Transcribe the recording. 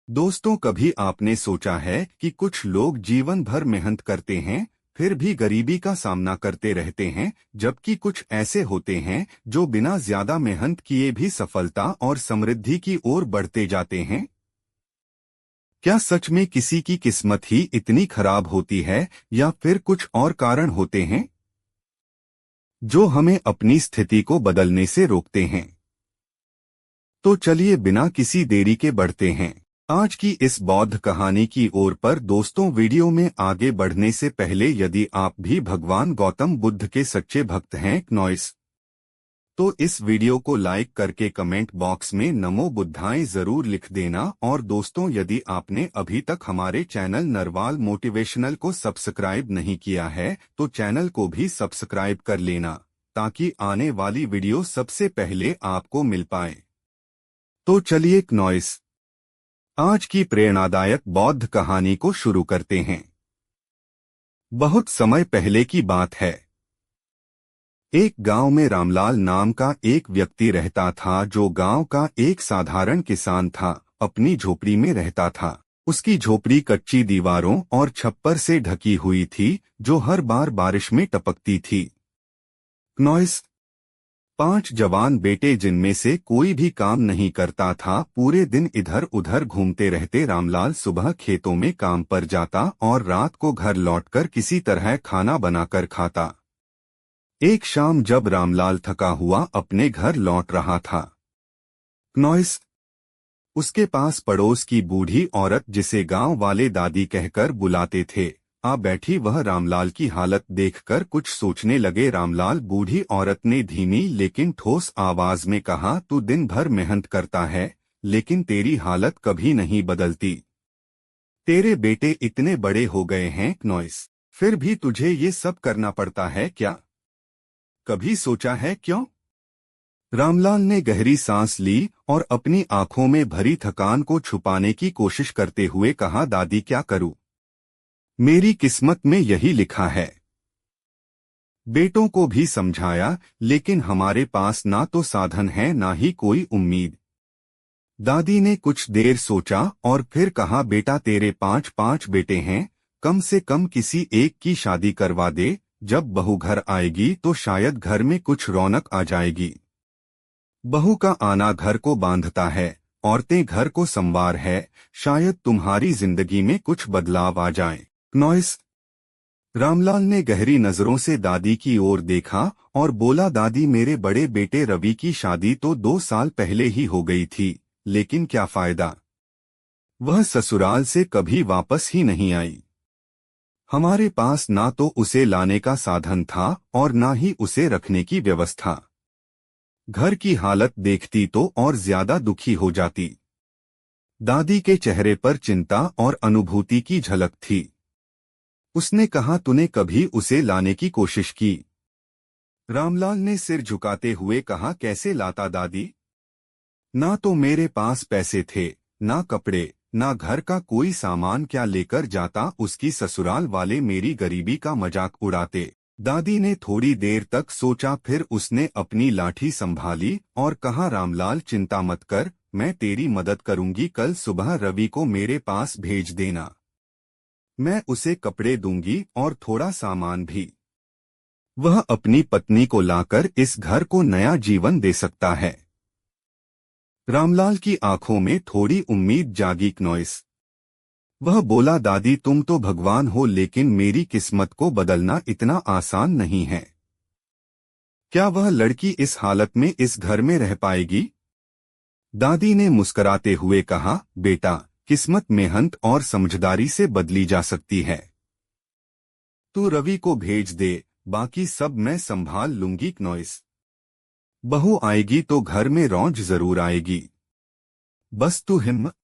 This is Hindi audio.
दोस्तों, कभी आपने सोचा है कि कुछ लोग जीवन भर मेहनत करते हैं फिर भी गरीबी का सामना करते रहते हैं, जबकि कुछ ऐसे होते हैं जो बिना ज्यादा मेहनत किए भी सफलता और समृद्धि की ओर बढ़ते जाते हैं। क्या सच में किसी की किस्मत ही इतनी खराब होती है या फिर कुछ और कारण होते हैं जो हमें अपनी स्थिति को बदलने से रोकते हैं? तो चलिए बिना किसी देरी के बढ़ते हैं आज की इस बौद्ध कहानी की ओर पर। दोस्तों, वीडियो में आगे बढ़ने से पहले यदि आप भी भगवान गौतम बुद्ध के सच्चे भक्त हैं नॉइस, तो इस वीडियो को लाइक करके कमेंट बॉक्स में नमो बुद्धाय जरूर लिख देना। और दोस्तों, यदि आपने अभी तक हमारे चैनल नरवाल मोटिवेशनल को सब्सक्राइब नहीं किया है तो चैनल को भी सब्सक्राइब कर लेना, ताकि आने वाली वीडियो सबसे पहले आपको मिल पाए। तो चलिए नॉइस, आज की प्रेरणादायक बौद्ध कहानी को शुरू करते हैं। बहुत समय पहले की बात है। एक गांव में रामलाल नाम का एक व्यक्ति रहता था, जो गांव का एक साधारण किसान था। अपनी झोपड़ी में रहता था। उसकी झोपड़ी कच्ची दीवारों और छप्पर से ढकी हुई थी, जो हर बार बारिश में टपकती थी। नॉइस, 5 जवान बेटे जिनमें से कोई भी काम नहीं करता था, पूरे दिन इधर उधर घूमते रहते। रामलाल सुबह खेतों में काम पर जाता और रात को घर लौटकर किसी तरह खाना बनाकर खाता। एक शाम जब रामलाल थका हुआ अपने घर लौट रहा था, नॉइस, उसके पास पड़ोस की बूढ़ी औरत, जिसे गांव वाले दादी कहकर बुलाते थे, आ बैठी। वह रामलाल की हालत देखकर कुछ सोचने लगे। रामलाल, बूढ़ी औरत ने धीमी लेकिन ठोस आवाज में कहा, तू दिन भर मेहनत करता है लेकिन तेरी हालत कभी नहीं बदलती। तेरे बेटे इतने बड़े हो गए हैं नॉइस, फिर भी तुझे ये सब करना पड़ता है क्या? कभी सोचा है क्यों? रामलाल ने गहरी सांस ली और अपनी आंखों में भरी थकान को छुपाने की कोशिश करते हुए कहा, दादी क्या करूं? मेरी किस्मत में यही लिखा है। बेटों को भी समझाया, लेकिन हमारे पास ना तो साधन है ना ही कोई उम्मीद। दादी ने कुछ देर सोचा और फिर कहा, बेटा तेरे 5 बेटे हैं, कम से कम किसी एक की शादी करवा दे। जब बहू घर आएगी तो शायद घर में कुछ रौनक आ जाएगी। बहू का आना घर को बांधता है, औरतें घर को संवार है, शायद तुम्हारी जिंदगी में कुछ बदलाव आ जाए। नॉइस, रामलाल ने गहरी नजरों से दादी की ओर देखा और बोला, दादी मेरे बड़े बेटे रवि की शादी तो 2 साल पहले ही हो गई थी, लेकिन क्या फायदा? वह ससुराल से कभी वापस ही नहीं आई। हमारे पास ना तो उसे लाने का साधन था और ना ही उसे रखने की व्यवस्था। घर की हालत देखती तो और ज्यादा दुखी हो जाती। दादी के चेहरे पर चिंता और अनुभूति की झलक थी। उसने कहा, तूने कभी उसे लाने की कोशिश की? रामलाल ने सिर झुकाते हुए कहा, कैसे लाता दादी? ना तो मेरे पास पैसे थे, ना कपड़े, ना घर का कोई सामान, क्या लेकर जाता? उसकी ससुराल वाले मेरी गरीबी का मजाक उड़ाते। दादी ने थोड़ी देर तक सोचा, फिर उसने अपनी लाठी संभाली और कहा, रामलाल चिंता मत कर, मैं तेरी मदद करूंगी। कल सुबह रवि को मेरे पास भेज देना, मैं उसे कपड़े दूंगी और थोड़ा सामान भी। वह अपनी पत्नी को लाकर इस घर को नया जीवन दे सकता है। रामलाल की आंखों में थोड़ी उम्मीद जागी। नॉइस, वह बोला, दादी तुम तो भगवान हो, लेकिन मेरी किस्मत को बदलना इतना आसान नहीं है। क्या वह लड़की इस हालत में इस घर में रह पाएगी? दादी ने मुस्कुराते हुए कहा, बेटा किस्मत मेहनत और समझदारी से बदली जा सकती है। तू रवि को भेज दे, बाकी सब मैं संभाल लूंगी। नॉइस, बहू आएगी तो घर में रौनक जरूर आएगी। बस तू हिम्मत